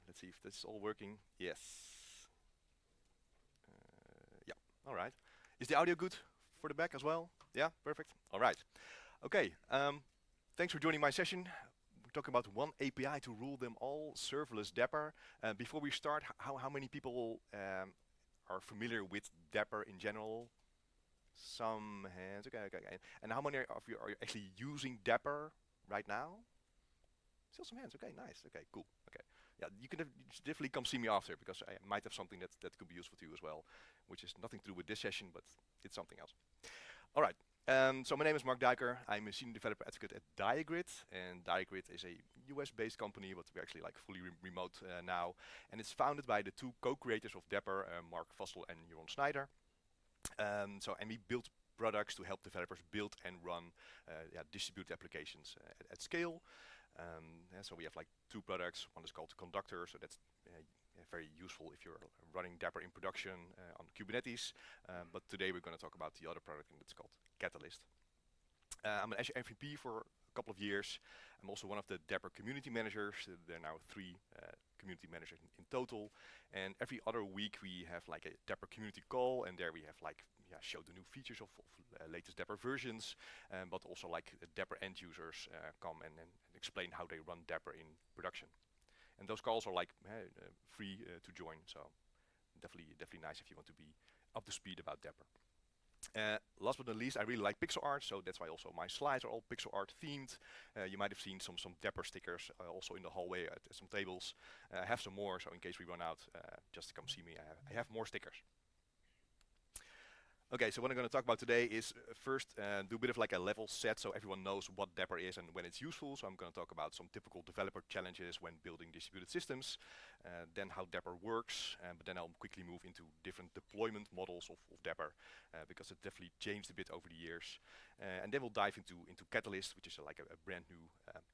Let's see if this is all working. Yes. Yeah, all right. Is the audio good for the back as well? Yeah, perfect. All right. Okay, thanks for joining my session. We're talking about one API to rule them all, serverless Dapr. Before we start, how many people are familiar with Dapr in general? Some hands, okay. And how many of you are actually using Dapr right now? Still some hands. Okay, nice. Okay, cool. Okay, yeah, you can definitely come see me after because I might have something that could be useful to you as well, which is nothing to do with this session, but it's something else. All right. So my name is Marc Duiker. I'm a senior developer advocate at Diagrid, and Diagrid is a US-based company, but we're actually like fully remote now. And it's founded by the two co-creators of Dapr, Mark Vossel and Jeroen Snyder. And we build products to help developers build and run distributed applications at scale. So we have like two products. One is called Conductor, so that's very useful if you're running Dapr in production on Kubernetes. But today we're going to talk about the other product, and it's called Catalyst. I'm an Azure MVP for a couple of years. I'm also one of the Dapr community managers. There are now 3 community managers in total. And every other week we have like a Dapr community call, and there we have like show the new features of latest Dapr versions, but also like Dapr end users come and explain how they run Dapr in production. And those calls are like free to join, so definitely nice if you want to be up to speed about Dapr. Last but not least, I really like pixel art, so that's why also my slides are all pixel art themed. You might have seen some Dapr stickers also in the hallway at some tables. I have some more, so in case we run out, just come see me. I have more stickers. Okay, so what I'm going to talk about today is first do a bit of like a level set so everyone knows what Dapr is and when it's useful. So I'm going to talk about some typical developer challenges when building distributed systems, then how Dapr works, but then I'll quickly move into different deployment models of Dapr because it definitely changed a bit over the years. And then we'll dive into Catalyst, which is like a brand new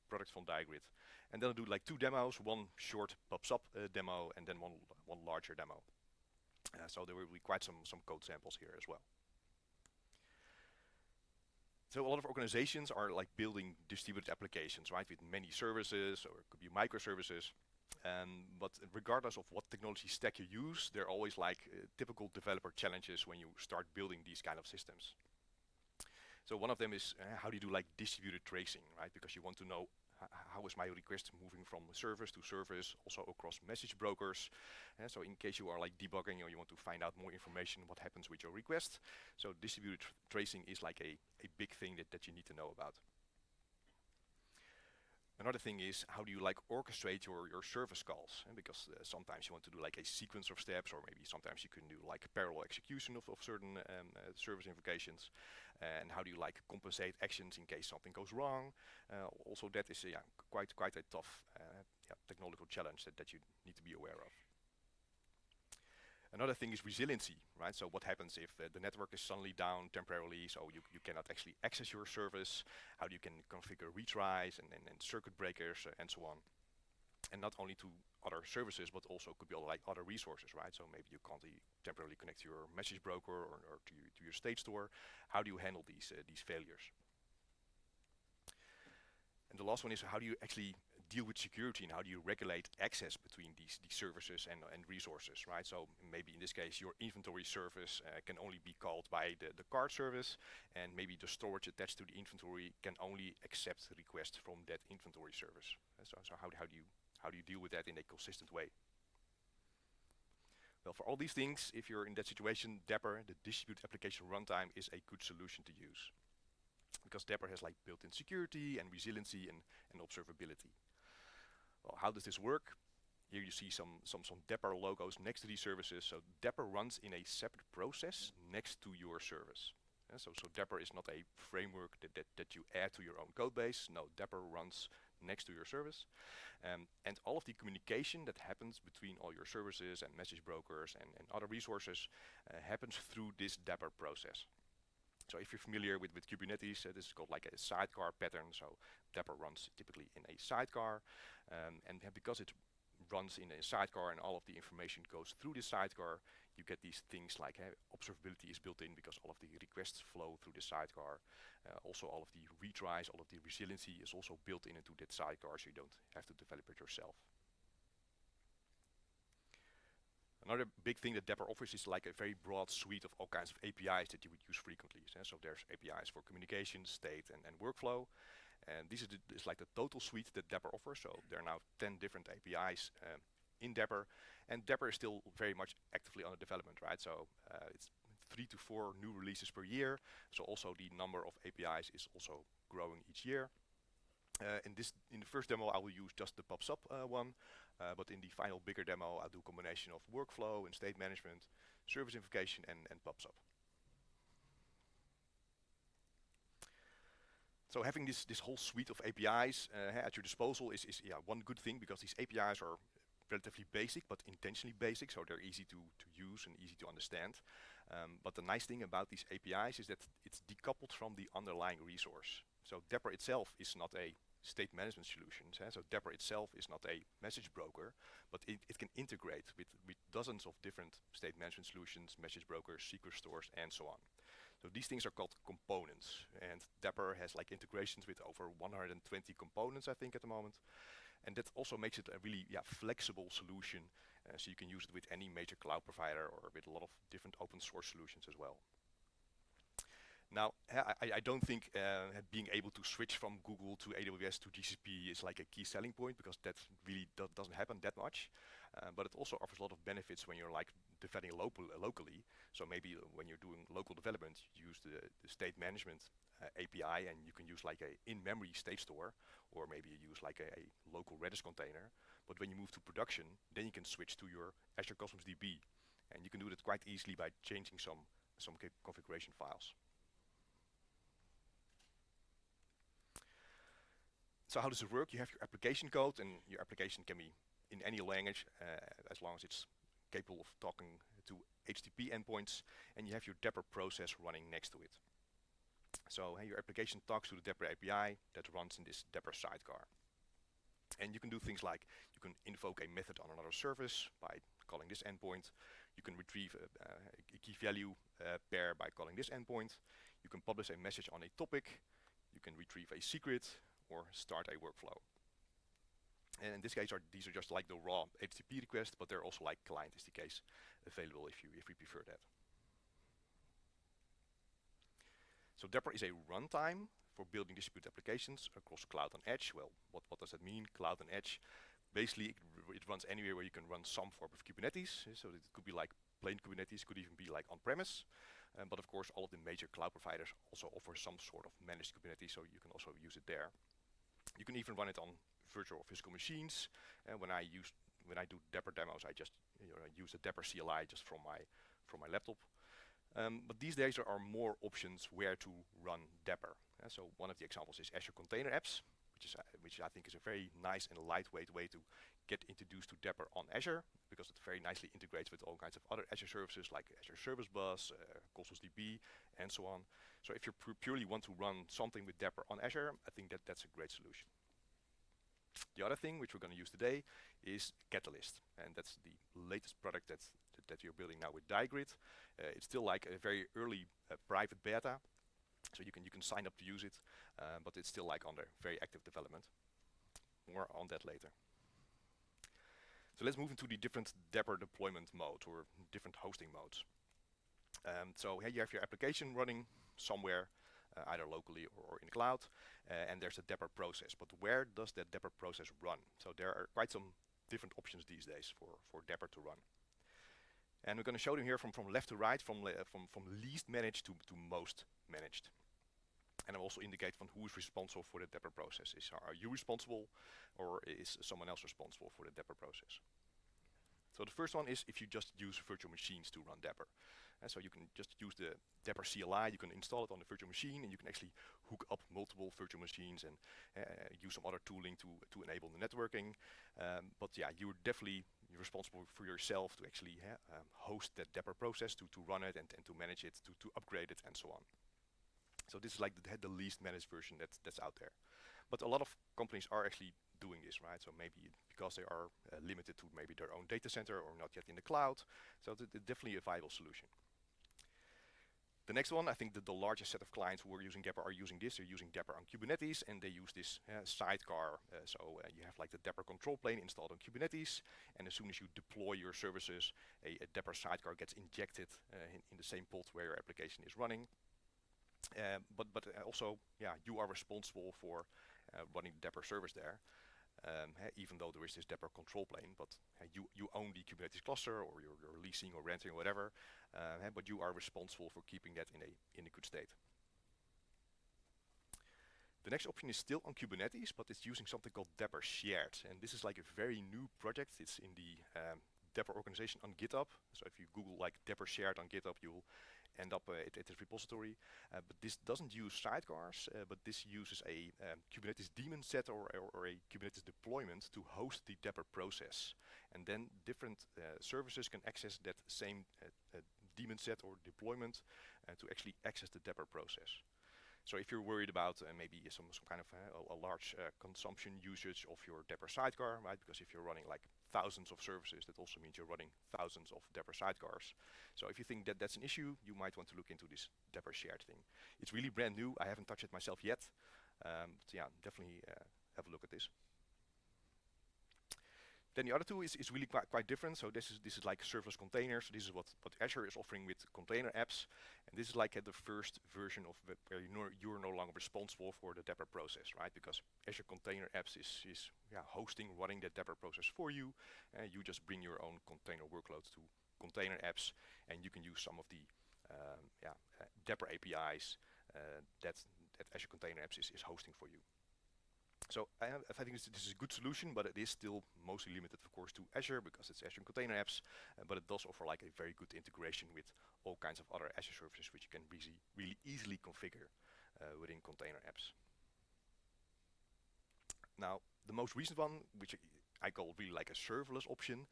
product from Diagrid. And then I'll do like 2 demos, one short pops up demo and then one larger demo. So there will be quite some code samples here as well. So a lot of organizations are like building distributed applications, right, with many services, or it could be microservices. But regardless of what technology stack you use, there are always like typical developer challenges when you start building these kind of systems. So one of them is how do you do like distributed tracing, right? Because you want to know how is my request moving from service to service, also across message brokers. So in case you are like debugging or you want to find out more information what happens with your request. So distributed tracing is like a big thing that you need to know about. Another thing is how do you like orchestrate your service calls? Because sometimes you want to do like a sequence of steps, or maybe sometimes you can do like parallel execution of certain service invocations. And how do you like compensate actions in case something goes wrong? Also that is quite a tough technological challenge that you need to be aware of. Another thing is resiliency, right? So what happens if the network is suddenly down temporarily, so you cannot actually access your service? How you can configure retries and circuit breakers and so on. And not only to other services, but also could be like other resources, right? So maybe you can't temporarily connect to your message broker or to your state store. How do you handle these failures? And the last one is how do you actually deal with security and how do you regulate access between these services and resources, right? So maybe in this case your inventory service can only be called by the card service, and maybe the storage attached to the inventory can only accept requests from that inventory service. So how do you deal with that in a consistent way? Well, for all these things, if you're in that situation, Dapr, the distributed application runtime, is a good solution to use. Because Dapr has like built-in security and resiliency and observability. Well, how does this work? Here you see some Dapr logos next to these services. So Dapr runs in a separate process next to your service. So Dapr is not a framework that you add to your own code base. No, Dapr runs next to your service. And all of the communication that happens between all your services and message brokers and other resources happens through this Dapr process. So if you're familiar with Kubernetes, this is called like a sidecar pattern. So Dapr runs typically in a sidecar. And because it runs in a sidecar and all of the information goes through the sidecar, you get these things like observability is built in because all of the requests flow through the sidecar. Also all of the retries, all of the resiliency is also built into that sidecar, so you don't have to develop it yourself. Another big thing that Dapr offers is like a very broad suite of all kinds of APIs that you would use frequently. So there's APIs for communication, state, and workflow. And this is like the total suite that Dapr offers. So there are now 10 different APIs in Dapr. And Dapr is still very much actively under development, right? So it's 3 to 4 new releases per year. So also the number of APIs is also growing each year. In the first demo, I will use just the pops up one, but in the final bigger demo, I'll do a combination of workflow and state management, service invocation, and pops up. So having this whole suite of APIs at your disposal is one good thing, because these APIs are relatively basic, but intentionally basic, so they're easy to use and easy to understand. But the nice thing about these APIs is that it's decoupled from the underlying resource. So Dapr itself is not a state management solution. So Dapr itself is not a message broker, but it can integrate with dozens of different state management solutions, message brokers, secret stores, and so on. So these things are called components, and Dapr has like integrations with over 120 components, I think, at the moment. And that also makes it a really flexible solution, so you can use it with any major cloud provider or with a lot of different open source solutions as well. Now, I don't think being able to switch from Google to AWS to GCP is like a key selling point, because that really doesn't happen that much. But it also offers a lot of benefits when you're like developing locally. So maybe when you're doing local development, you use the state management API, and you can use like a in-memory state store, or maybe you use like a local Redis container. But when you move to production, then you can switch to your Azure Cosmos DB, and you can do that quite easily by changing some configuration files. So how does it work? You have your application code, and your application can be in any language, as long as it's capable of talking to HTTP endpoints, and you have your Dapr process running next to it. So your application talks to the Dapr API that runs in this Dapr sidecar. And you can do things like, you can invoke a method on another service by calling this endpoint. You can retrieve a key value pair by calling this endpoint. You can publish a message on a topic. You can retrieve a secret or start a workflow. And in this case, these are just like the raw HTTP requests, but they're also like client SDKs available if we prefer that. So Dapr is a runtime for building distributed applications across cloud and edge. Well, what does that mean, cloud and edge? Basically, it runs anywhere where you can run some form of Kubernetes. So it could be like plain Kubernetes, could even be like on-premise. But of course, all of the major cloud providers also offer some sort of managed Kubernetes, so you can also use it there. You can even run it on virtual or physical machines. And when I do Dapr demos, I just use the Dapr CLI just from my laptop. But these days there are more options where to run Dapr. So one of the examples is Azure Container Apps, which I think is a very nice and lightweight way to get introduced to Dapr on Azure, because it very nicely integrates with all kinds of other Azure services like Azure Service Bus, Cosmos DB, and so on. So if you purely want to run something with Dapr on Azure, I think that's a great solution. The other thing which we're going to use today is Catalyst, and that's the latest product that you're building now with Diagrid. It's still like a very early private beta, so you can sign up to use it, but it's still like under very active development. More on that later. So let's move into the different Dapr deployment modes, or different hosting modes. So here you have your application running somewhere, either locally or in the cloud, and there's a Dapr process. But where does that Dapr process run? So there are quite some different options these days for Dapr to run. And we're going to show them here from left to right, from least managed to most managed. And I'll also indicate from who is responsible for the Dapr process. Are you responsible, or is someone else responsible for the Dapr process? So the first one is if you just use virtual machines to run Dapr. And so you can just use the Dapr CLI, you can install it on the virtual machine, and you can actually hook up multiple virtual machines and use some other tooling to enable the networking. But yeah, you're definitely responsible for yourself to actually host that Dapr process, to run it and to manage it, to upgrade it, and so on. So this is like the least managed version that's out there. But a lot of companies are actually doing this, right? So maybe because they are limited to maybe their own data center or not yet in the cloud. So it's definitely a viable solution. The next one, I think that the largest set of clients who are using Dapr are using this. They're using Dapr on Kubernetes, and they use this sidecar. You have like the Dapr control plane installed on Kubernetes, and as soon as you deploy your services, a Dapr sidecar gets injected in the same pod where your application is running. But also, you are responsible for running the Dapr service there. Even though there is this Dapr control plane, but you own the Kubernetes cluster, or you're leasing or renting or whatever, but you are responsible for keeping that in a good state. The next option is still on Kubernetes, but it's using something called Dapr Shared, and this is like a very new project. It's in the Dapr organization on GitHub. So if you Google like Dapr Shared on GitHub, you'll end up at this repository. But this doesn't use sidecars, but this uses a Kubernetes daemon set or a Kubernetes deployment to host the Dapr process. And then different services can access that same daemon set or deployment to actually access the Dapr process. So if you're worried about maybe some kind of a large consumption usage of your Dapr sidecar, right? Because if you're running like thousands of services, that also means you're running thousands of Dapr sidecars. So if you think that that's an issue, you might want to look into this Dapr Shared thing. It's really brand new. I haven't touched it myself yet. But yeah, definitely have a look at this. Then the other two is really quite different. So this is like serverless containers. So this is what Azure is offering with container apps, and this is like the first version of where you're no longer responsible for the Dapr process, right? Because Azure Container Apps is hosting, running that Dapr process for you. You just bring your own container workloads to container apps, and you can use some of the Dapr APIs that Azure Container Apps is hosting for you. So I think this is a good solution, but it is still mostly limited, of course, to Azure because it's Azure Container Apps. But it does offer like a very good integration with all kinds of other Azure services, which you can really easily configure within Container Apps. Now, the most recent one, which I call really like a serverless option,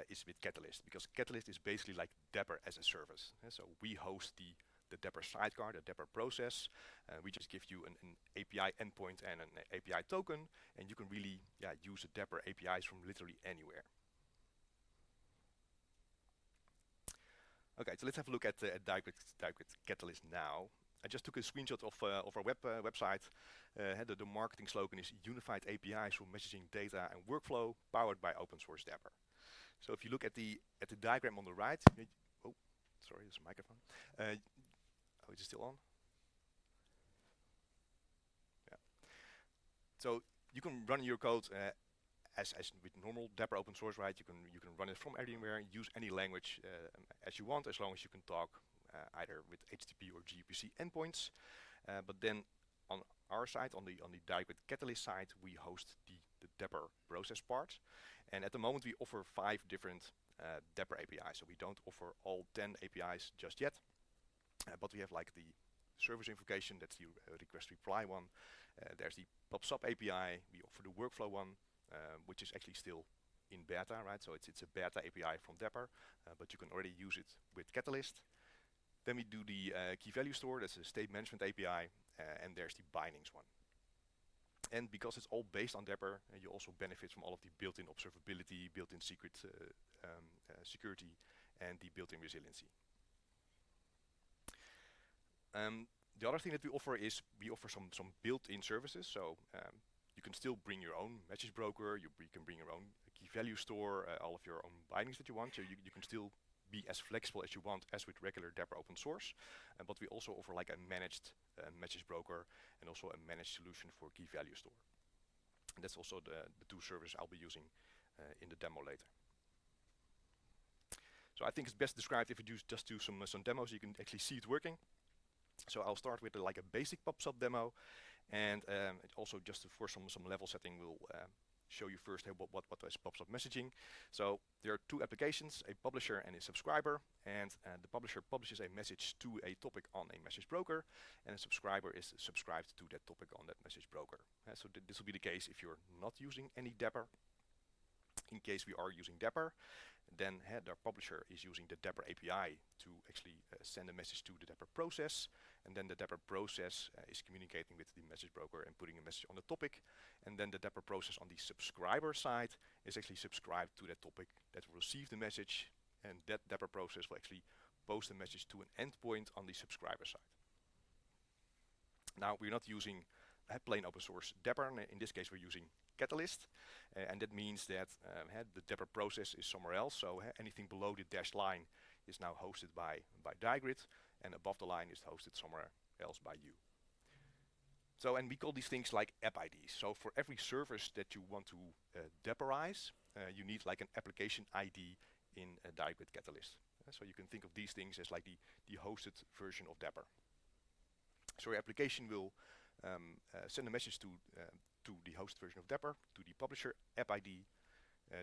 is with Catalyst, because Catalyst is basically like Dapr as a service. So we host the Dapr sidecar, the Dapr process. We just give you an API endpoint and an API token, and you can really use the Dapr APIs from literally anywhere. Okay, so let's have a look at Diagrid Catalyst now. I just took a screenshot of our website. The marketing slogan is Unified APIs for Messaging, Data and Workflow, powered by open source Dapr. So if you look at the diagram on the right, oh, sorry, there's a microphone. Oh, is it still on? Yeah. So you can run your code as with normal Dapr open source, right? You can run it from anywhere, use any language as you want, as long as you can talk either with HTTP or gRPC endpoints. But then on our side, on the Diagrid Catalyst side, we host the Dapr process part. And at the moment, we offer 5 different Dapr APIs. So we don't offer all 10 APIs just yet. But we have like the service invocation, that's the request reply one. There's the pops up API. We offer the workflow one, which is actually still in beta, right? So it's a beta API from Dapr, but you can already use it with Catalyst. Then we do the key value store, that's a state management API, and there's the bindings one. And because it's all based on Dapr, you also benefit from all of the built-in observability, built-in secret security, and the built-in resiliency. The other thing that we offer is we offer some built-in services. So you can still bring your own message broker, you can bring your own key value store, all of your own bindings that you want. So you can still be as flexible as you want as with regular Dapr open source. But we also offer like a managed message broker and also a managed solution for key value store. And that's also the 2 services I'll be using in the demo later. So I think it's best described if you just do some demos, you can actually see it working. So I'll start with like a basic pops up demo, and also just for some level setting, we'll show you first what is pops up messaging. So there are 2 applications, a publisher and a subscriber, and the publisher publishes a message to a topic on a message broker, and a subscriber is subscribed to that topic on that message broker. So this will be the case if you're not using any Dapr. In case we are using Dapr, then the publisher is using the Dapr API to actually send a message to the Dapr process, and then the Dapr process is communicating with the message broker and putting a message on the topic, and then the Dapr process on the subscriber side is actually subscribed to that topic that will receive the message, and that Dapr process will actually post a message to an endpoint on the subscriber side. Now we're not using plain open source Dapr. In this case we're using Catalyst, and that means that the Dapr process is somewhere else, so anything below the dashed line is now hosted by Diagrid, and above the line is hosted somewhere else by you. So, and we call these things like app IDs. So for every service that you want to Daprize, you need like an application ID in Diagrid Catalyst. So you can think of these things as like the hosted version of Dapr. So your application will send a message to the host version of Dapr, to the publisher app ID.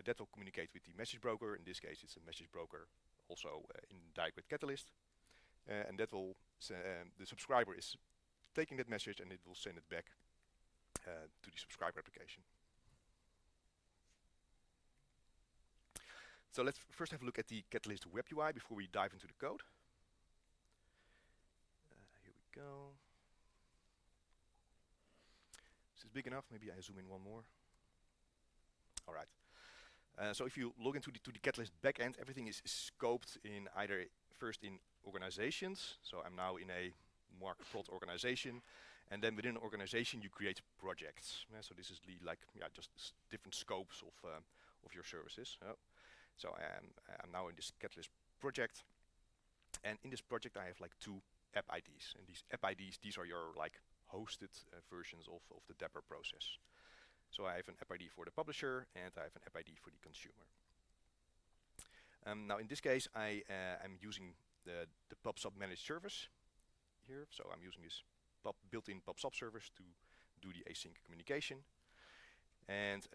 That will communicate with the message broker. In this case, it's a message broker also in Diagrid Catalyst. And that will, the subscriber is taking that message and it will send it back to the subscriber application. So let's first have a look at the Catalyst web UI before we dive into the code. Here we go. Is this big enough? Maybe I zoom in one more. All right. So if you log into the Catalyst backend, everything is scoped in either first in organizations. So I'm now in a Marc prod organization, and then within an organization you create projects. So this is just different scopes of your services. So I'm now in this Catalyst project, and in this project I have like 2 app IDs, and these app IDs, these are your like hosted versions of the Dapr process. So I have an app ID for the publisher and I have an app ID for the consumer. Now in this case I am using the PubSub managed service here. So I'm using this built-in PubSub service to do the async communication. And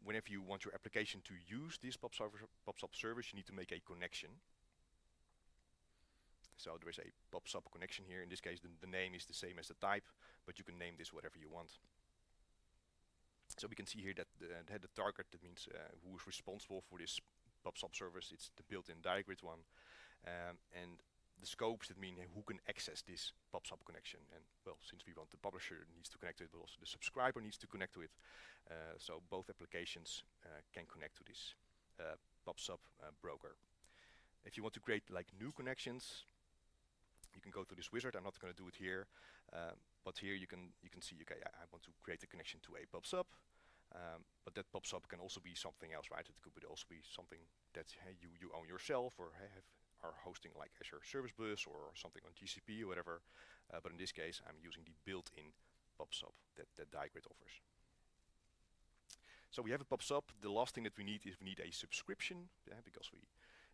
whenever you want your application to use this PubSub service, you need to make a connection. So there is a PubSub connection here. In this case, the name is the same as the type, but you can name this whatever you want. So we can see here that the target, that means who is responsible for this PubSub service. It's the built-in Diagrid one. And the scopes, that mean who can access this PubSub connection. And well, since we want the publisher needs to connect to it, but also the subscriber needs to connect to it. So both applications can connect to this PubSub broker. If you want to create like new connections, you can go to this wizard. I'm not going to do it here, but here you can see, okay, I want to create a connection to a PubSub, but that PubSub can also be something else, right? It could also be something that you own yourself, or are hosting like Azure Service Bus or something on GCP or whatever. But in this case, I'm using the built-in PubSub that Diagrid offers. So we have a PubSub. The last thing that we need is a subscription, because we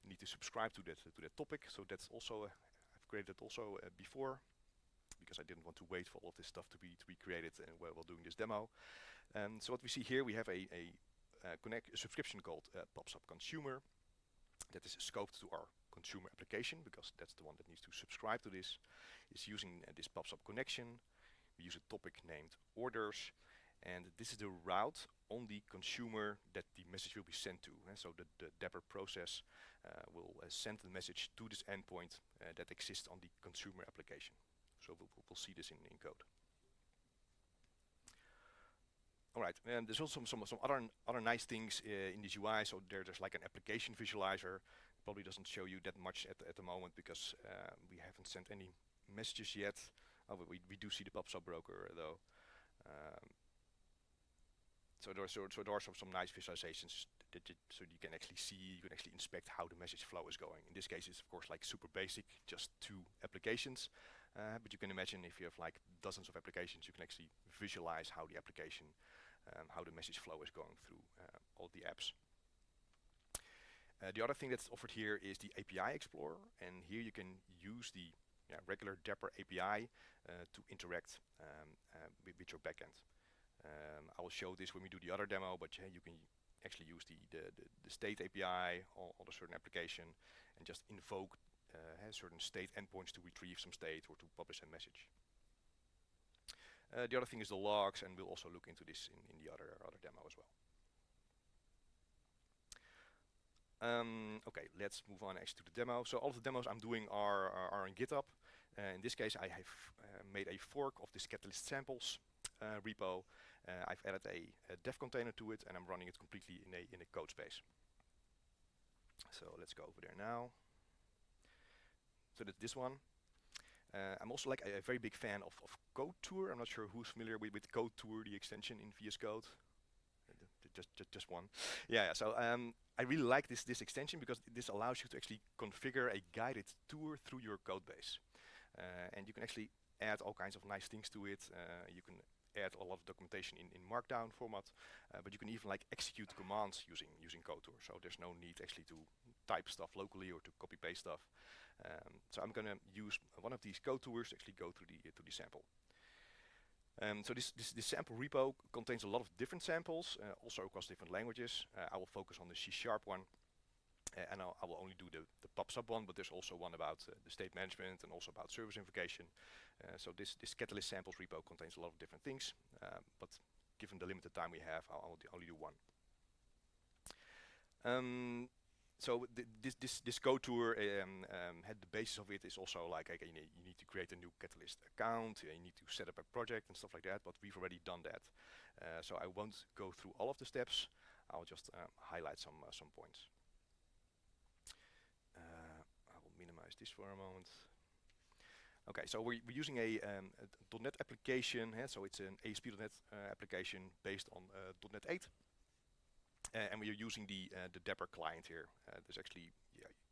need to subscribe to that topic. So that's also I've created that also before, because I didn't want to wait for all of this stuff to be created while doing this demo. So what we see here, we have a subscription called PubSub Consumer that is scoped to our consumer application, because that's the one that needs to subscribe to this. It's using this PubSub connection. We use a topic named orders, and this is the route on the consumer that the message will be sent to. So the Dapr process will send the message to this endpoint that exists on the consumer application. So we'll see this in code. All right, and there's also some other nice things in this UI. So there's like an application visualizer. Probably doesn't show you that much at the moment, because we haven't sent any messages yet. Oh, but we do see the PubSub broker though. So there are some nice visualizations so you can actually see, you can actually inspect how the message flow is going. In this case, it's of course like super basic, just 2 applications. But you can imagine if you have like dozens of applications, you can actually visualize how the application, how the message flow is going through all the apps. The other thing that's offered here is the API Explorer, and here you can use the regular Dapr API to interact with your backend. I will show this when we do the other demo, but you can actually use the state API on a certain application and just invoke certain state endpoints to retrieve some state or to publish a message. The other thing is the logs, and we'll also look into this in the other demo as well. Okay, let's move on actually to the demo. So all of the demos I'm doing are in GitHub. In this case, I have made a fork of this Catalyst samples repo. I've added a dev container to it, and I'm running it completely in a code space. So let's go over there now. So that's this one. I'm also like a very big fan of CodeTour. I'm not sure who's familiar with CodeTour, the extension in VS Code. Just one. Yeah. So I really like this extension because this allows you to actually configure a guided tour through your code base, and you can actually add all kinds of nice things to it. You can add a lot of documentation in Markdown format, but you can even like execute commands using CodeTour. So there's no need actually to type stuff locally or to copy paste stuff. So I'm going to use one of these CodeTours to actually go to the sample. So this sample repo contains a lot of different samples, also across different languages. I will focus on the C# one, and I will only do the pub/sub one, but there's also one about the state management and also about service invocation. So this Catalyst samples repo contains a lot of different things, but given the limited time we have, I'll only do one. So this CodeTour, had the basis of it is also like, okay, you need to create a new Catalyst account, you need to set up a project and stuff like that, but we've already done that. So I won't go through all of the steps. I'll just highlight some points. I will minimize this for a moment. Okay, so we're using a .NET application, so it's an ASP.NET application based on .NET 8. And we are using the Dapr client here. There's actually,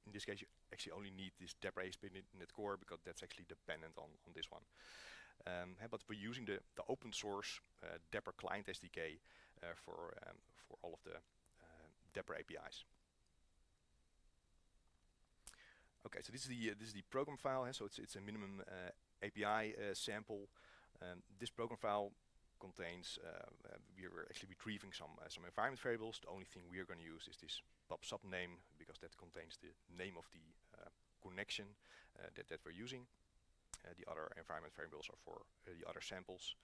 in this case, you actually only need this Dapr ASP.NET Core because that's actually dependent on this one. But we're using the open source Dapr client SDK for all of the Dapr APIs. Okay, so this is the program file. So it's a minimum API sample. This program file contains, we are actually retrieving some environment variables. The only thing we are going to use is this pub/sub name because that contains the name of the connection that we're using. The other environment variables are for the other samples.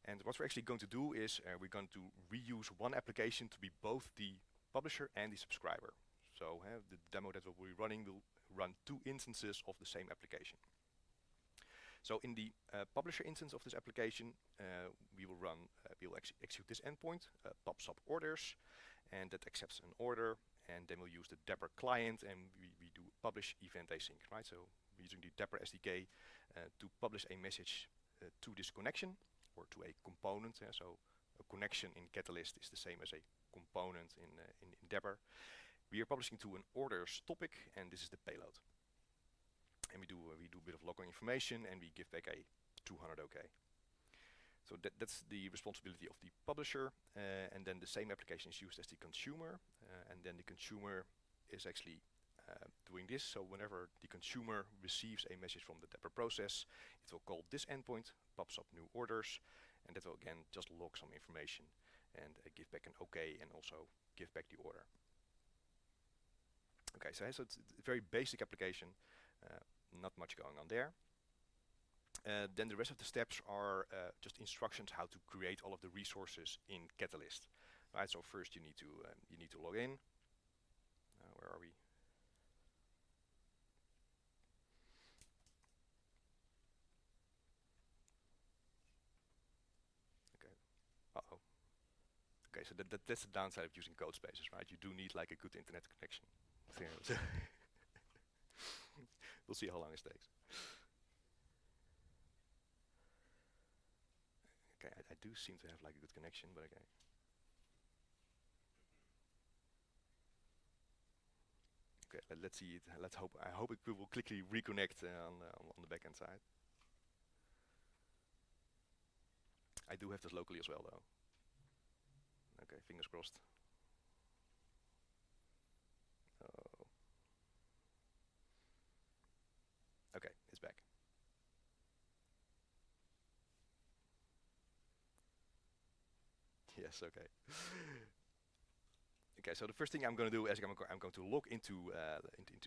And what we're actually going to do is we're going to reuse one application to be both the publisher and the subscriber. So the demo that we'll be running will run two instances of the same application. So in the publisher instance of this application, we will execute this endpoint, pub/sub orders, and that accepts an order, and then we'll use the Dapr client, and we do publish event async, right? So we're using the Dapr SDK to publish a message to this connection or to a component. So a connection in Catalyst is the same as a component in Dapr. We are publishing to an orders topic, and this is the payload. And we do a bit of logging information, and we give back a 200 OK. So that's the responsibility of the publisher, and then the same application is used as the consumer, and then the consumer is actually doing this. So whenever the consumer receives a message from the Dapr process, it will call this endpoint, pub/sub new orders, and that will again just log some information and give back an OK and also give back the order. Okay, so it's a very basic application. Not much going on there. Then the rest of the steps are just instructions how to create all of the resources in Catalyst. Right. So first you need to log in. Where are we? Okay. Uh-oh. Okay. So that's the downside of using code spaces, right? You do need like a good internet connection. We'll see how long it takes. Okay, I do seem to have like a good connection, but okay. Okay, let's see it. Let's hope. I hope it will quickly reconnect on the backend side. I do have this locally as well, though. Okay, fingers crossed. Oh. Okay, it's back. Yes, okay. Okay, so the first thing I'm going to do is I'm going to log into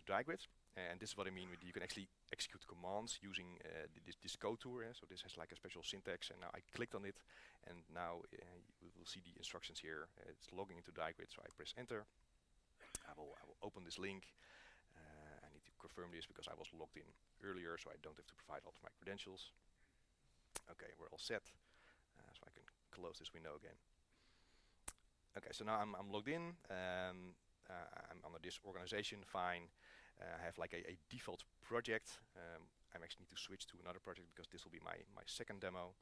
Diagrid, and this is what I mean with you can actually execute commands using this CodeTour. So this has like a special syntax, and now I clicked on it, and now you will see the instructions here. It's logging into Diagrid, so I press enter. I will open this link. I need to confirm this because I was logged in earlier, so I don't have to provide all of my credentials. Okay, we're all set, so I can close this window again. Okay, so now I'm logged in. I'm under this organization, fine. I have like a default project. I actually need to switch to another project because this will be my second demo.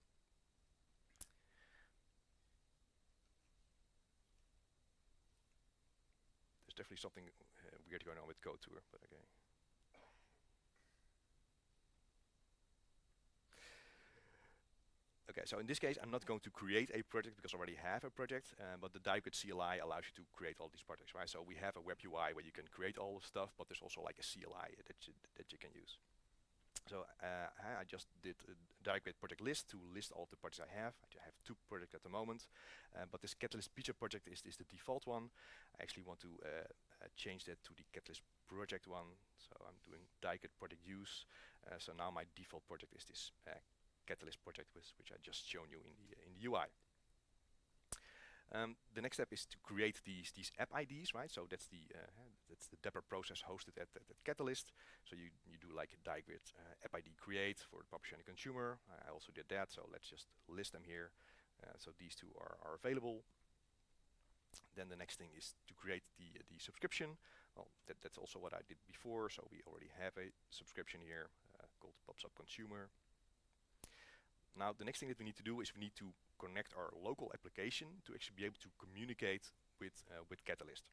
There's definitely something weird going on with CodeTour, but okay. Okay, so in this case, I'm not going to create a project because I already have a project, but the Diagrid CLI allows you to create all these projects, right? So we have a web UI where you can create all the stuff, but there's also like a CLI that you can use. So I just did a Diagrid project list to list all the projects I have. I have 2 projects at the moment, but this Catalyst feature project is the default one. I actually want to change that to the Catalyst project one. So I'm doing Diagrid project use. So now my default project is this Catalyst project, which I just shown you in the UI. The next step is to create these app IDs, right? So that's the Dapr process hosted at Catalyst. So you do like a Diagrid app ID create for the publisher and the consumer. I also did that, so let's just list them here. So these 2 are available. Then the next thing is to create the subscription. Well, that's also what I did before. So we already have a subscription here called Pops Up Consumer. Now the next thing that we need to do is we need to connect our local application to actually be able to communicate with Catalyst.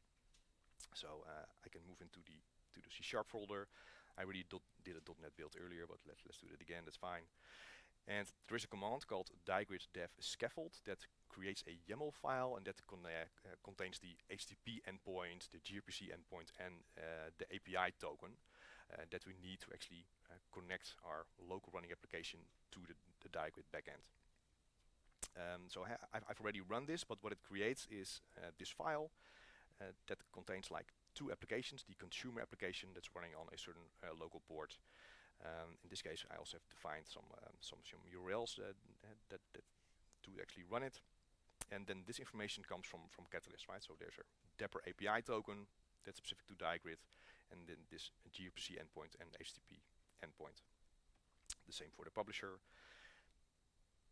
So I can move into the C# folder. I already did a .NET build earlier, but let's do that again. That's fine. And there is a command called Diagrid dev scaffold that creates a YAML file, and that contains the HTTP endpoint, the gRPC endpoint, and the API token that we need to actually connect our local running application to the Diagrid backend. So I've already run this, but what it creates is this file that contains like 2 applications: the consumer application that's running on a certain local port. In this case, I also have defined some URLs that to actually run it. And then this information comes from Catalyst, right? So there's a Dapr API token that's specific to Diagrid, and then this gRPC endpoint and HTTP endpoint. The same for the publisher.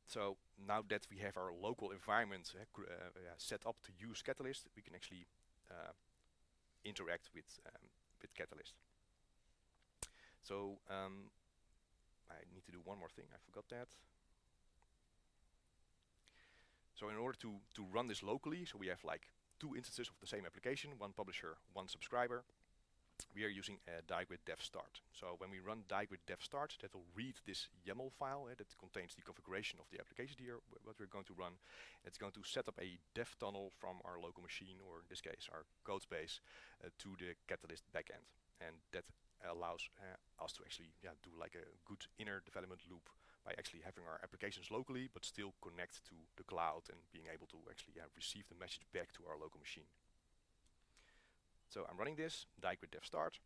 So now that we have our local environment set up to use Catalyst, we can actually interact with Catalyst. So I need to do one more thing. I forgot that. So in order to run this locally, so we have like 2 instances of the same application, one publisher, one subscriber. We are using Diagrid dev start. So when we run Diagrid dev start, that will read this YAML file that contains the configuration of the application here, what we're going to run. It's going to set up a dev tunnel from our local machine, or in this case our code base, to the Catalyst backend. And that allows us to actually do like a good inner development loop by actually having our applications locally, but still connect to the cloud and being able to actually receive the message back to our local machine. So I'm running this Diagrid dev start,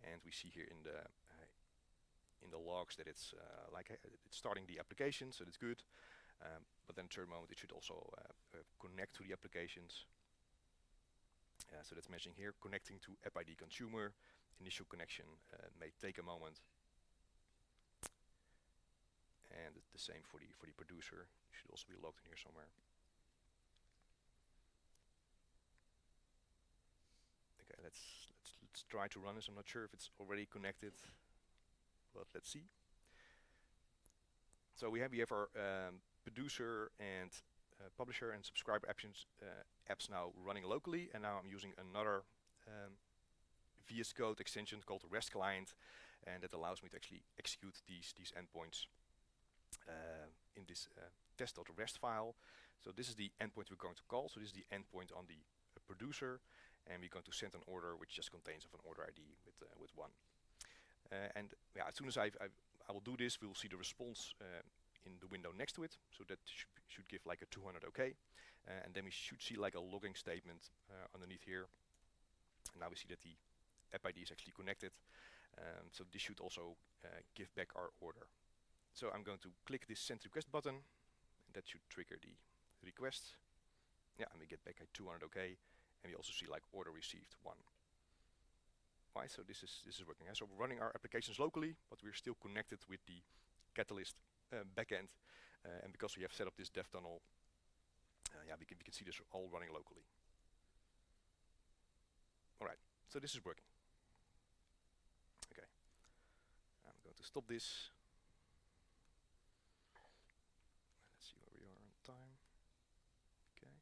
and we see here in the logs that it's it's starting the application, so that's good. But then third moment it should also connect to the applications. So that's mentioning here, connecting to app ID consumer. Initial connection may take a moment, and the same for the producer. It should also be logged in here somewhere. Okay, let's try to run this. I'm not sure if it's already connected, but let's see. So we have our producer and publisher and subscriber apps now running locally, and now I'm using another VS Code extension called REST client, and that allows me to actually execute these endpoints in this test.rest file. So this is the endpoint we're going to call. So this is the endpoint on the producer, and we're going to send an order which just contains of an order ID with 1. And as soon as I will do this, we'll see the response in the window next to it. So that should give like a 200 OK. And then we should see like a logging statement underneath here. And now we see that the app ID is actually connected. So this should also give back our order. So I'm going to click this send request button, and that should trigger the request. Yeah, and we get back a 200 OK. And we also see like order received 1. Right, so this is working. So we're running our applications locally, but we're still connected with the Catalyst backend, and because we have set up this dev tunnel, we can see this all running locally. All right, So this is working. Okay, I'm going to stop this. Let's see where we are on time. Okay.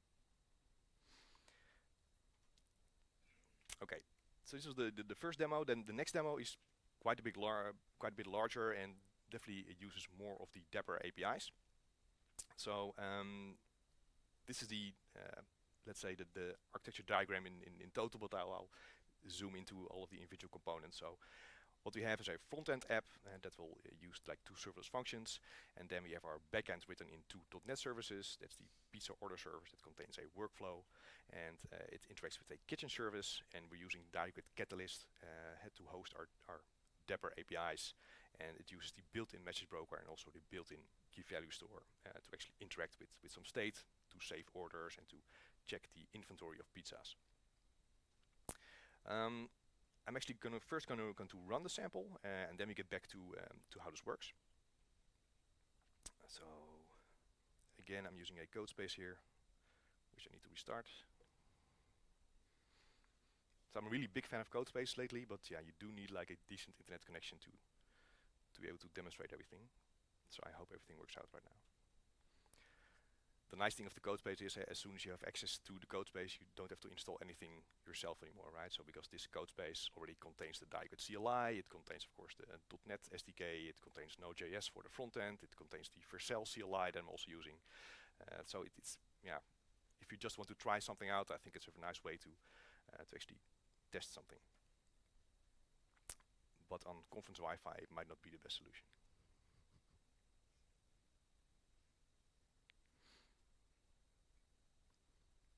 Okay, so this was the first demo. Then the next demo is quite a bit larger, and definitely it uses more of the Dapr APIs. So this is the let's say the architecture diagram in total, but I'll zoom into all of the individual components. So what we have is a front-end app that will use like 2 serverless functions, and then we have our backend written in 2 .NET services. That's the pizza order service that contains a workflow, and it interacts with a kitchen service, and we're using Diagrid Catalyst to host our Dapr APIs, and it uses the built-in message broker and also the built-in key value store to actually interact with some state, to save orders and to check the inventory of pizzas. I'm actually first going to run the sample, and then we get back to how this works. So again, I'm using a code space here, which I need to restart. So I'm a really big fan of code space lately, but yeah, you do need like a decent internet connection to be able to demonstrate everything. So I hope everything works out right now. The nice thing of the code space is as soon as you have access to the code space, you don't have to install anything yourself anymore, right? So because this code space already contains the Diagrid CLI, it contains of course the .NET SDK, it contains Node.js for the front end, it contains the Vercel CLI that I'm also using. So it's yeah, if you just want to try something out, I think it's a nice way to actually test something. But on conference Wi-Fi, it might not be the best solution.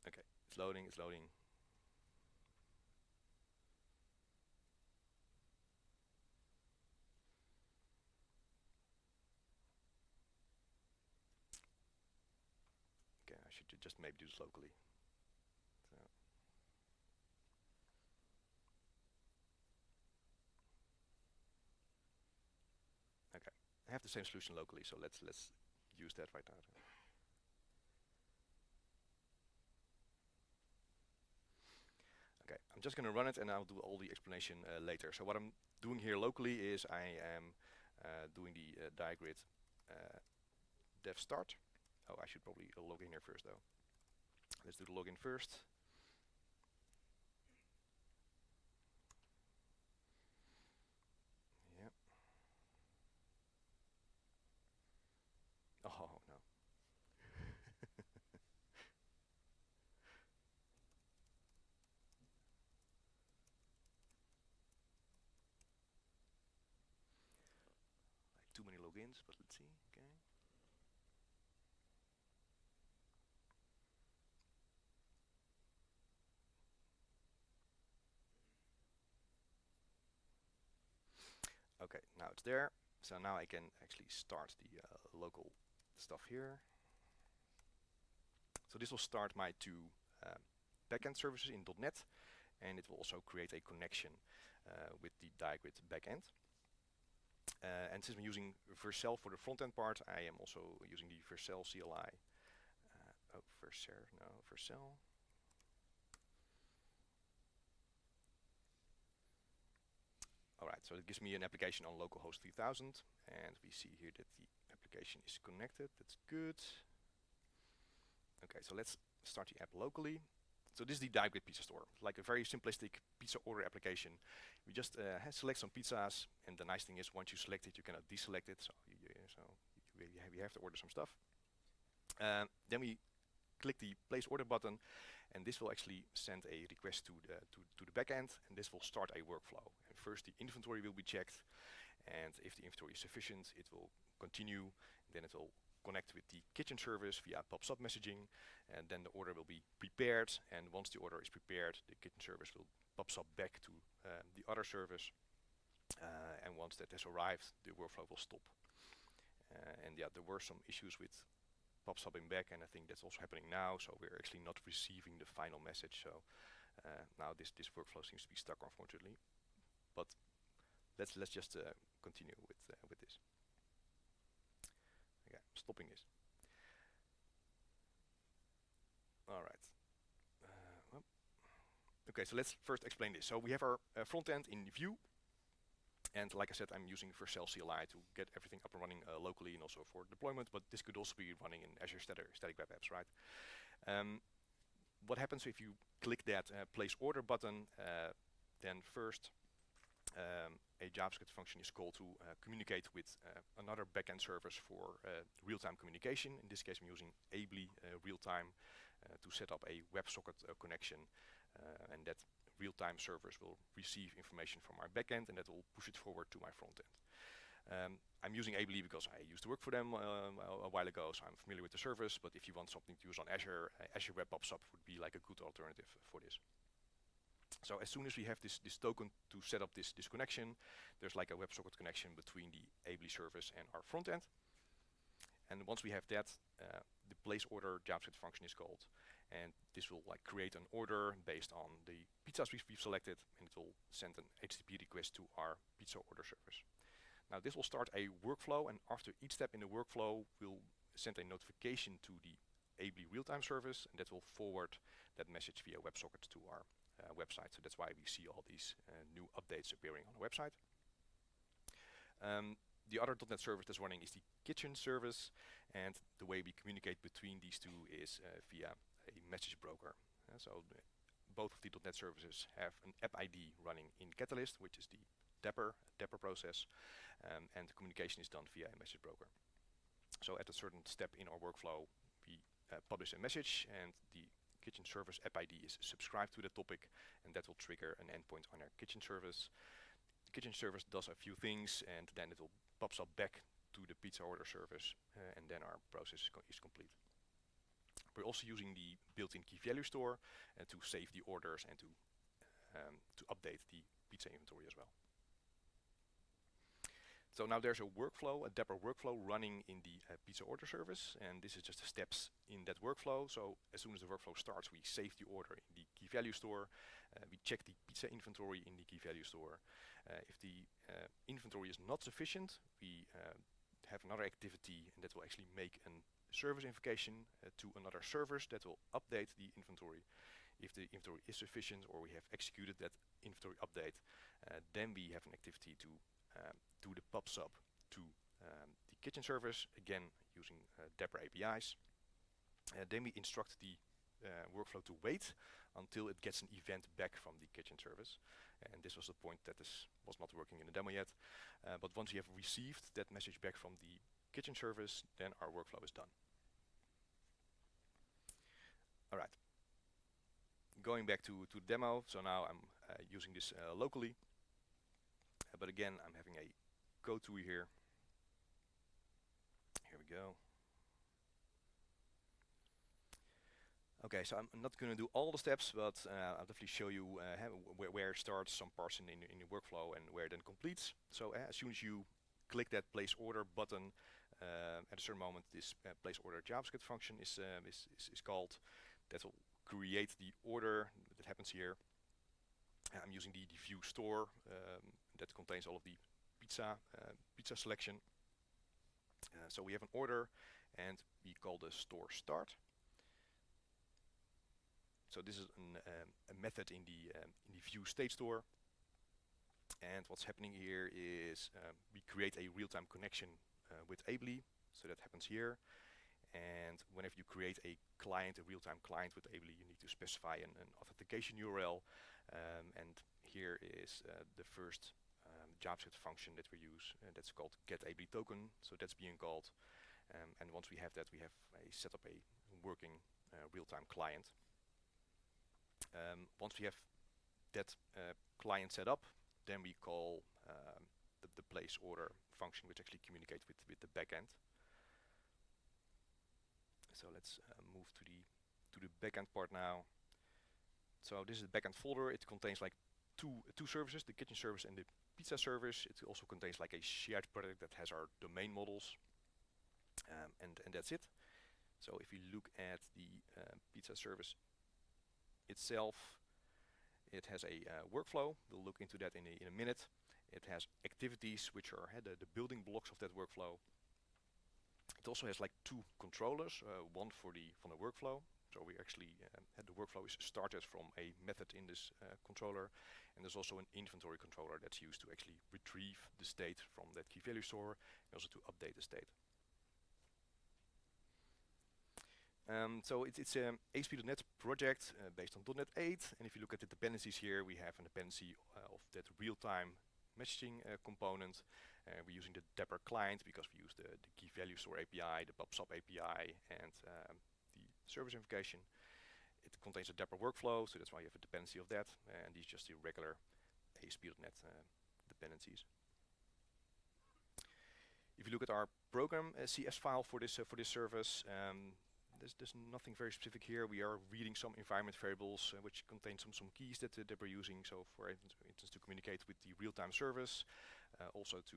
Okay, it's loading, it's loading. Okay, I should just maybe do this locally. So. Okay, I have the same solution locally, so let's use that right now. Okay, I'm just going to run it and I'll do all the explanation later. So what I'm doing here locally is I am doing the Diagrid dev start. Oh, I should probably log in here first though. Let's do the login first. Yeah. Oh no. Like too many logins, but let's see. Okay. Okay, now it's there. So now I can actually start the local stuff here. So this will start my 2 backend services in .NET, and it will also create a connection with the Diagrid backend. And since I'm using Vercel for the front end part, I am also using the Vercel CLI. Vercel. Alright, so it gives me an application on localhost 3000, and we see here that the application is connected. That's good. Okay, so let's start the app locally. So this is the Diagrid pizza store, like a very simplistic pizza order application. We just select some pizzas, and the nice thing is once you select it, you cannot deselect it. So we have to order some stuff. Then we click the place order button, and this will actually send a request to the backend, and this will start a workflow. And first the inventory will be checked, and if the inventory is sufficient, it will continue. Then it will connect with the kitchen service via pop-up messaging, and then the order will be prepared. And once the order is prepared, the kitchen service will pop-up back to the other service. And once that has arrived, the workflow will stop. And yeah, there were some issues with pop-upping back, and I think that's also happening now. So we're actually not receiving the final message. So now this workflow seems to be stuck, unfortunately. But let's just continue with this. Okay, I'm stopping this. All right. Okay, so let's first explain this. So we have our front end in Vue, and like I said, I'm using Vercel CLI to get everything up and running locally and also for deployment, but this could also be running in Azure Static Web Apps, right? What happens if you click that place order button, then first a JavaScript function is called to communicate with another backend service for real-time communication. In this case, I'm using Ably real-time to set up a WebSocket connection, and that real-time servers will receive information from our backend, and that will push it forward to my front end. I'm using Ably because I used to work for them a while ago, so I'm familiar with the service. But if you want something to use on Azure, Azure Web Apps would be like a good alternative for this. So as soon as we have this token to set up this connection, there's like a WebSocket connection between the Ably service and our front end. And once we have that, the place order JavaScript function is called, and this will like create an order based on the pizzas we've selected, and it will send an HTTP request to our pizza order service. Now this will start a workflow, and after each step in the workflow, we'll send a notification to the Ably real-time service, and that will forward that message via WebSocket to our website. So that's why we see all these new updates appearing on the website. The other .NET service that's running is the kitchen service, and the way we communicate between these two is via a message broker. So both of the .NET services have an app ID running in Catalyst, which is the Dapr process, and the communication is done via a message broker. So at a certain step in our workflow, we publish a message, and the kitchen service app ID is subscribed to the topic, and that will trigger an endpoint on our kitchen service. The kitchen service does a few things, and then it will pops up back to the pizza order service, and then our process is complete. We're also using the built-in key value store to save the orders and to update the pizza inventory as well. So now there's a workflow, a Dapr workflow running in the pizza order service, and this is just the steps in that workflow. So as soon as the workflow starts, we save the order in the key value store. We check the pizza inventory in the key value store. If the inventory is not sufficient, we have another activity, and that will actually make a service invocation to another service that will update the inventory. If the inventory is sufficient, or we have executed that inventory update, then we have an activity to do the pub sub to the kitchen service, again using Dapr APIs. Then we instruct the workflow to wait until it gets an event back from the kitchen service. And this was the point that this was not working in the demo yet. But once we have received that message back from the kitchen service, then our workflow is done. All right. Going back to the demo, so now I'm using this locally. But again, I'm having a go-to here. Here we go. Okay, so I'm not going to do all the steps, but I'll definitely show you where it starts, some parts in the workflow, and where it then completes. So as soon as you click that place order button, at a certain moment, this place order JavaScript function is called. That will create the order that happens here. I'm using the Vue store that contains all of the pizza selection. So we have an order, and we call the store start. So this is a method in the Vue state store. And what's happening here is we create a real-time connection with Ably. So that happens here. And whenever you create a real-time client with Ably, you need to specify an authentication URL. And here is the first JavaScript function that we use, that's called getAblyToken. So that's being called. And once we have that, we have set up a working real-time client. Once we have that client set up, then we call the place order function, which actually communicates with the backend. So let's move to the backend part now. So this is the backend folder. It contains like two services, the kitchen service and the pizza service. It also contains like a shared project that has our domain models, and that's it. So if you look at the pizza service itself, it has a workflow. We'll look into that in a minute. It has activities, which are the building blocks of that workflow. It also has like two controllers, one for the workflow, So we actually, the workflow is started from a method in this controller, and there's also an inventory controller that's used to actually retrieve the state from that key value store, and also to update the state. So it's an ASP.NET project based on .NET 8, and if you look at the dependencies here, we have a dependency of that real-time messaging component. We're using the Dapr client because we use the key value store API, the PubSub API, and the service invocation. It contains a Dapr workflow, so that's why you have a dependency of that, and these are just the regular ASP.NET dependencies. If you look at our program CS file for this service, there's nothing very specific here. We are reading some environment variables which contain some keys that we're using. So for instance, to communicate with the real-time service, also to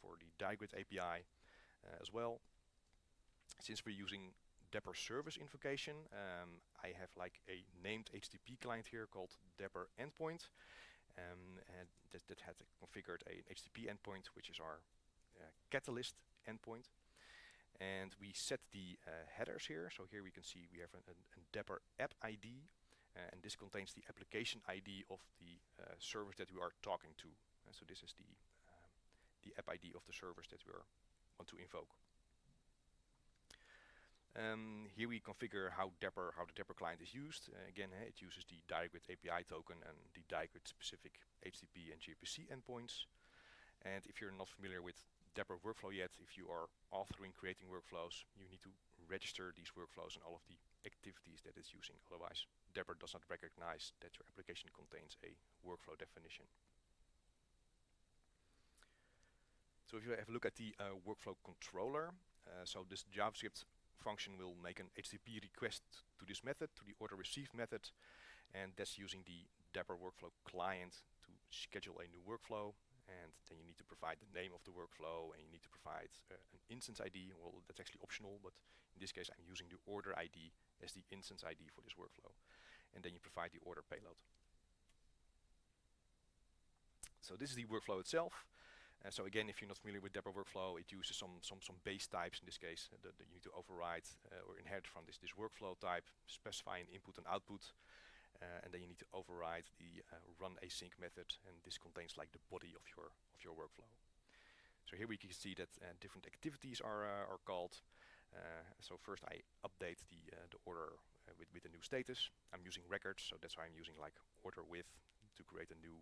for the Diagrid API as well. Since we're using Dapr service invocation, I have like a named HTTP client here called Dapr endpoint, and that had configured an HTTP endpoint, which is our Catalyst endpoint. And we set the headers here. So here we can see we have a Dapr app ID, and this contains the application ID of the service that we are talking to. So this is the app ID of the service that we want to invoke. Here we configure how the Dapr client is used. Again, it uses the Diagrid API token and the Diagrid specific HTTP and gRPC endpoints. And if you're not familiar with Dapr workflow yet, if you are authoring, creating workflows, you need to register these workflows and all of the activities that it's using. Otherwise, Dapr does not recognize that your application contains a workflow definition. So if you have a look at the workflow controller, so this JavaScript function will make an HTTP request to this method, to the order received method, and that's using the Dapr workflow client to schedule a new workflow. And then you need to provide the name of the workflow, and you need to provide an instance ID. Well, that's actually optional, but in this case I'm using the order ID as the instance ID for this workflow. And then you provide the order payload. So this is the workflow itself. So again, if you're not familiar with Dapr workflow, it uses some base types. In this case, you need to override or inherit from this workflow type, specify an input and output. And then you need to override the run async method, and this contains like the body of your workflow. So here we can see that different activities are called. So first I update the order with a new status. I'm using records, so that's why I'm using like order with to create a new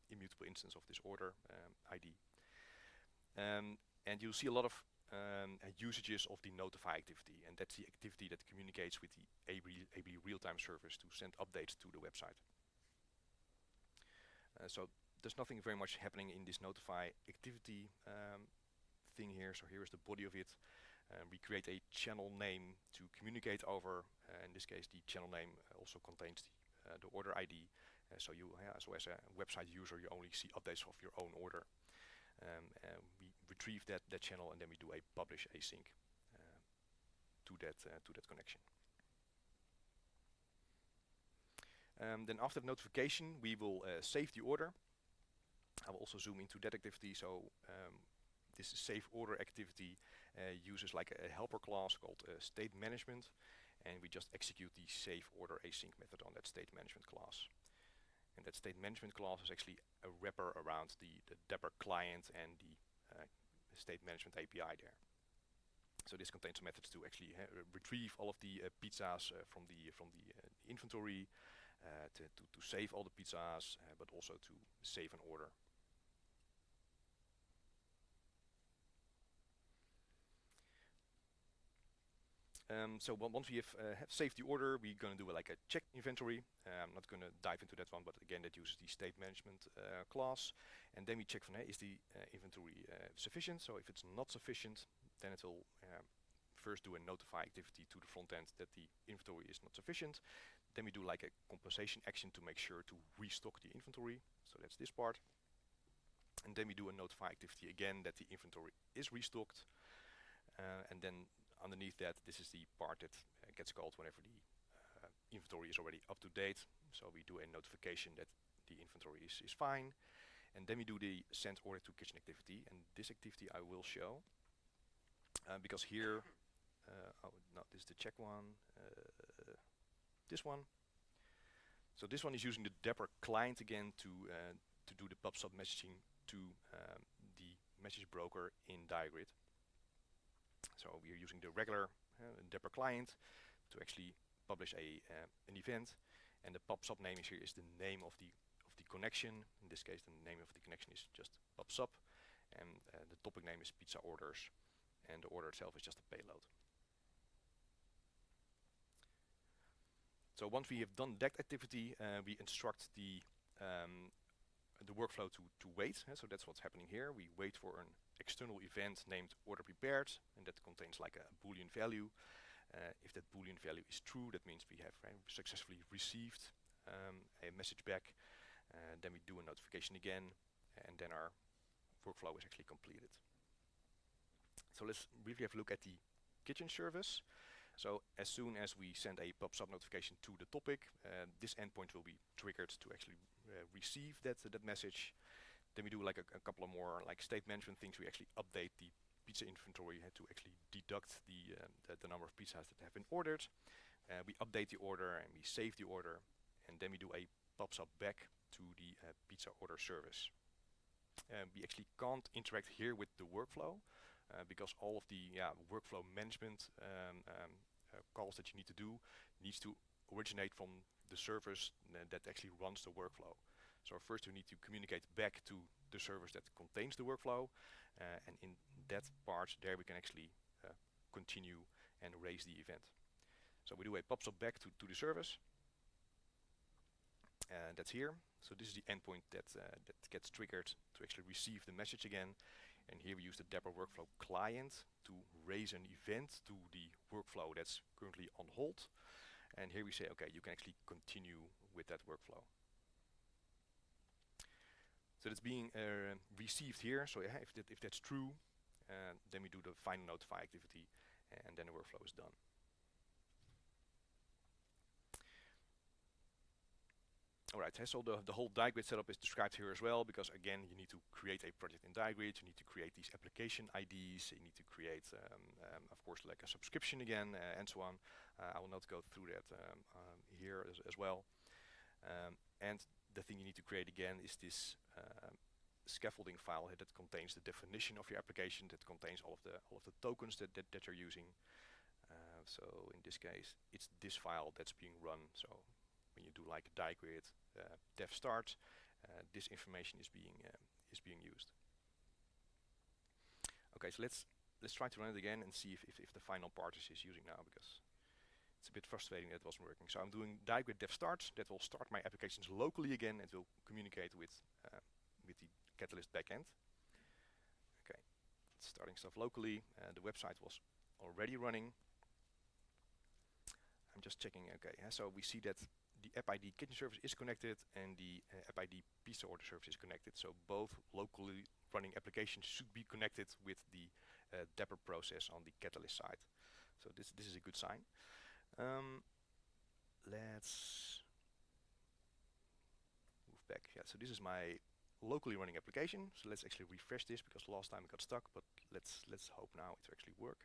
immutable instance of this order ID. And you'll see a lot of usages of the notify activity, and that's the activity that communicates with the AB real-time service to send updates to the website. So there's nothing very much happening in this notify activity thing here. So here is the body of it. We create a channel name to communicate over. In this case, the channel name also contains the order ID. So as a website user, you only see updates of your own order. We retrieve that channel, and then we do a publish async to that connection. Then after the notification, we will save the order. I will also zoom into that activity. So this save order activity uses like a helper class called state management, and we just execute the save order async method on that state management class. And that state management class is actually a wrapper around the Dapr client and the state management API there. So this contains methods to actually retrieve all of the pizzas from the inventory, to save all the pizzas, but also to save an order. So once we have saved the order, we're going to do like a check inventory. I'm not going to dive into that one, but again, that uses the state management class. And then we check for, is the inventory sufficient? So if it's not sufficient, then it will first do a notify activity to the front end that the inventory is not sufficient. Then we do like a compensation action to make sure to restock the inventory. So that's this part. And then we do a notify activity again that the inventory is restocked. And then underneath that, this is the part that gets called whenever the inventory is already up to date. So we do a notification that the inventory is fine. And then we do the send order to kitchen activity. And this activity I will show because here oh no, this is the check one. This one. So this one is using the Dapr client again to do the pub sub messaging to the message broker in Diagrid. So we are using the regular Dapr client to actually publish an event, and the pub sub name is here is the name of the connection. In this case, the name of the connection is just pub sub, and the topic name is pizza orders, and the order itself is just a payload. So once we have done that activity, we instruct the workflow to wait. So that's what's happening here. We wait for an external event named order prepared, and that contains like a Boolean value. If that Boolean value is true, that means we have successfully received a message back. Then we do a notification again, and then our workflow is actually completed. So let's briefly have a look at the kitchen service. So as soon as we send a pub sub notification to the topic, this endpoint will be triggered to actually receive that message. Then we do like a couple of more like state management things. We actually update the pizza inventory to actually deduct the number of pizzas that have been ordered. We update the order and we save the order, and then we do a pub sub back to the pizza order service. We actually can't interact here with the workflow because all of the workflow management calls that you need to do needs to originate from the service that actually runs the workflow. So first we need to communicate back to the service that contains the workflow, and in that part there we can actually continue and raise the event. So we do a pub sub back to the service, and that's here. So this is the endpoint that gets triggered to actually receive the message again. And here we use the Dapr workflow client to raise an event to the workflow that's currently on hold. And here we say, okay, you can actually continue with that workflow. So that's being received here. So if that's true, then we do the final notify activity, and then the workflow is done. Alright, so the whole Diagrid setup is described here as well, because again, you need to create a project in Diagrid, you need to create these application IDs, you need to create, of course, like a subscription again, and so on. I will not go through that here as well. And the thing you need to create again is this scaffolding file that contains the definition of your application, that contains all of the tokens that you're using. So in this case, it's this file that's being run. So when you do like Diagrid dev start, this information is being used. Okay, so let's try to run it again and see if the final part is using now, because it's a bit frustrating that it wasn't working. So I'm doing Diagrid dev start. That will start my applications locally again. It will communicate with the Catalyst backend. Okay, it's starting stuff locally. The website was already running. I'm just checking. Okay, so we see that the app ID kitchen service is connected and the app ID pizza order service is connected. So both locally running applications should be connected with the Dapr process on the Catalyst side. So this is a good sign. Let's move back. Yeah, so this is my locally running application. So let's actually refresh this, because last time it got stuck, but let's hope now it will actually work.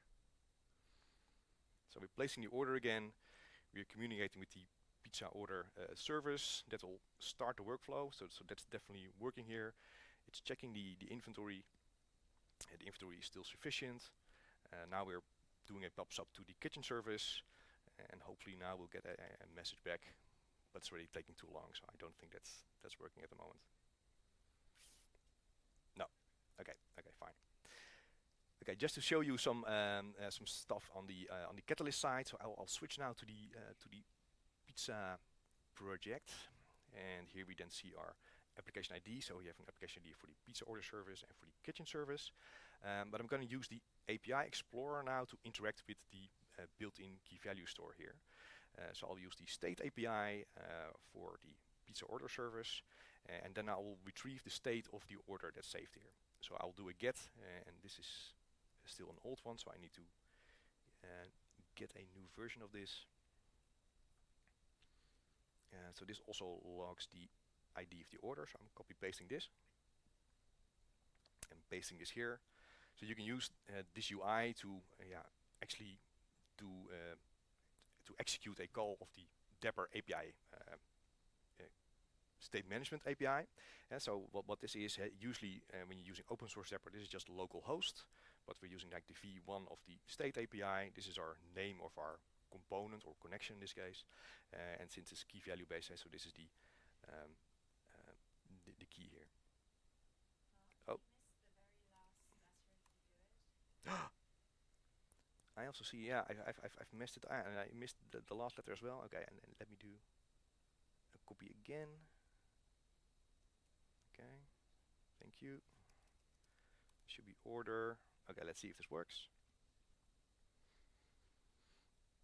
So we're placing the order again. We are communicating with the pizza order service that will start the workflow. So that's definitely working here. It's checking the inventory. The inventory is still sufficient. Now we're doing a pub sub to the kitchen service, and hopefully now we'll get a message back. But it's already taking too long, so I don't think that's working at the moment. No. Okay, fine. Okay, just to show you some stuff on the Catalyst side. So I'll switch now to the pizza project, and here we then see our application ID. So we have an application ID for the pizza order service and for the kitchen service. But I'm going to use the API Explorer now to interact with the built-in key value store here. So I'll use the state API for the pizza order service, and then I will retrieve the state of the order that's saved here. So I'll do a get, and this is still an old one, so I need to get a new version of this. So this also logs the ID of the order, so I'm copy pasting this and pasting this here. So you can use this UI to actually to execute a call of the Dapr API state management API. So what this is, usually when you're using open source Dapr, this is just local host, but we're using like the V1 of the state API. This is our name of our component or connection in this case, and since it's key value based, so this is the key here. Oh. I also see, yeah, I've missed it, and I missed the last letter as well. Okay, and let me do a copy again. Okay, thank you. Should be order. Okay, let's see if this works.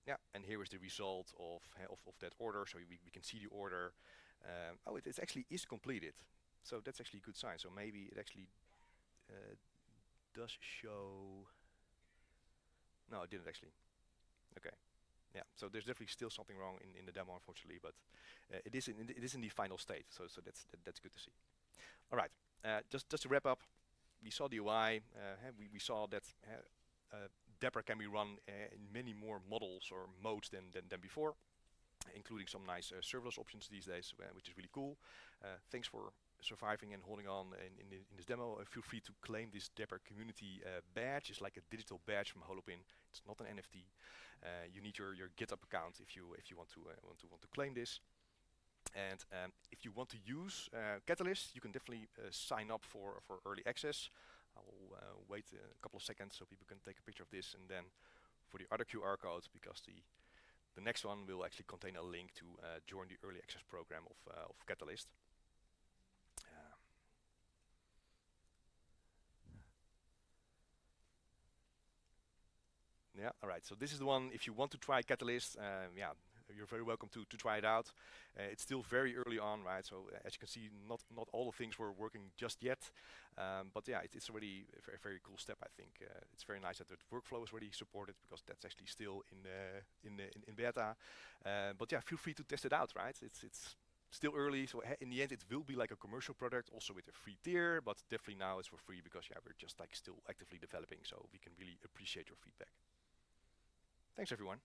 Yeah, and here is the result of that order. So we can see the order. Oh, it actually is completed. So that's actually a good sign. So maybe it actually does show. No, it didn't actually. Okay. Yeah. So there's definitely still something wrong in the demo, unfortunately, but it is in the final state. So that's good to see. All right. Just to wrap up, we saw the UI. We saw that Dapr can be run in many more models or modes than before, including some nice serverless options these days, which is really cool. Thanks for surviving and holding on in this demo. Feel free to claim this Dapr community badge. It's like a digital badge from Holopin. It's not an NFT. You need your GitHub account if you want to claim this. And if you want to use Catalyst, you can definitely sign up for early access. I will wait a couple of seconds so people can take a picture of this, and then for the other QR code, because the next one will actually contain a link to join the early access program of Catalyst. Yeah, all right, so this is the one. If you want to try Catalyst, yeah, you're very welcome to try it out. It's still very early on, right? So as you can see, not all the things were working just yet, but yeah, it's already a very cool step. I think it's very nice that the workflow is already supported, because that's actually still in beta. But yeah, feel free to test it out, right? It's still early, so in the end it will be like a commercial product, also with a free tier, but definitely now it's for free, because yeah, we're just like still actively developing, so we can really appreciate your feedback. Thanks everyone.